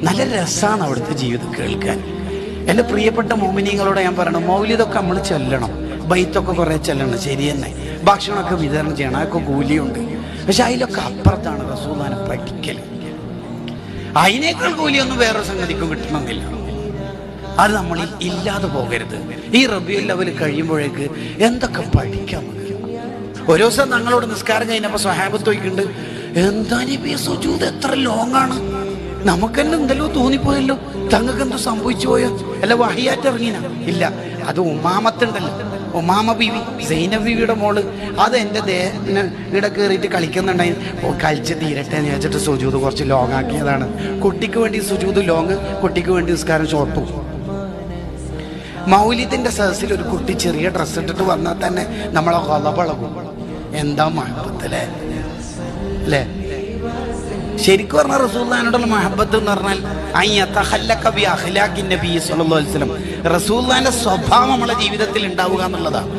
നല്ല രസമാണ് അവിടുത്തെ ജീവിതം കേൾക്കാൻ. എൻ്റെ പ്രിയപ്പെട്ട മോമിനിയങ്ങളോട് ഞാൻ പറയണം, മൗലിദൊക്കെ നമ്മൾ ചെല്ലണം, ബൈത്തൊക്കെ കുറേ ചെല്ലണം, ശരി തന്നെ. ഭക്ഷണമൊക്കെ വിതരണം ചെയ്യണം, അതൊക്കെ കൂലിയുണ്ട്. പക്ഷെ അതിലൊക്കെ അപ്പുറത്താണ് റസൂലുള്ളാഹിനെ പഠിക്കൽ. അതിനേക്കാൾ കൂലിയൊന്നും വേറെ സംഗതിക്കും കിട്ടണമെന്നില്ല. അത് നമ്മൾ ഇല്ലാതെ പോകരുത്. ഈ റബീഉൽ അവ്വൽ കഴിയുമ്പോഴേക്ക് എന്തൊക്കെ പഠിക്കാം. ഒരു ദിവസം ഞങ്ങളോട് നിസ്കാരം കഴിഞ്ഞപ്പോൾ സ്വഹാബത്ത് ചോദിക്കുന്നുണ്ട്, എന്താ നബിയെ സുജൂദ് എത്ര ലോങ്ങാണ്? നമുക്കെന്നെ എന്തെല്ലോ തോന്നിപ്പോയല്ലോ, തങ്ങൾക്ക് എന്തോ സംഭവിച്ചു പോയോ? അല്ല വഹിയാറ്റ് ഇറങ്ങിന? ഇല്ല, അത് ഉമാമത്തുണ്ടല്ലോ, ഉമാമ ബീവി, സൈനബ് ബീവിയുടെ മോള്, അത് എൻ്റെ ഇവിടെ കയറിയിട്ട് കളിക്കുന്നുണ്ടായി. കളിച്ച് തീരട്ടെ എന്ന് വെച്ചിട്ട് സുജൂദ് കുറച്ച് ലോങ് ആക്കിയതാണ്. കുട്ടിക്ക് വേണ്ടി സുജൂദ് ലോങ്, കുട്ടിക്ക് വേണ്ടി നിസ്കാരം ഷോർട്ടും. മൗലിദിന്റെ സദസ്സിൽ ഒരു കുട്ടി ചെറിയ ഡ്രസ്സ് ഇട്ടിട്ട് വന്നാൽ തന്നെ നമ്മളെ കൊലപളകും. എന്താ മഹബത്തല്ലേ അല്ലേ? ശരിക്കും പറഞ്ഞാൽ റസൂലുള്ളാഹിനോടുള്ള മഹബത്ത് എന്ന് പറഞ്ഞാൽ റസൂലുള്ളാഹിന്റെ സ്വഭാവം നമ്മളെ ജീവിതത്തിൽ ഉണ്ടാവുക എന്നുള്ളതാണ്.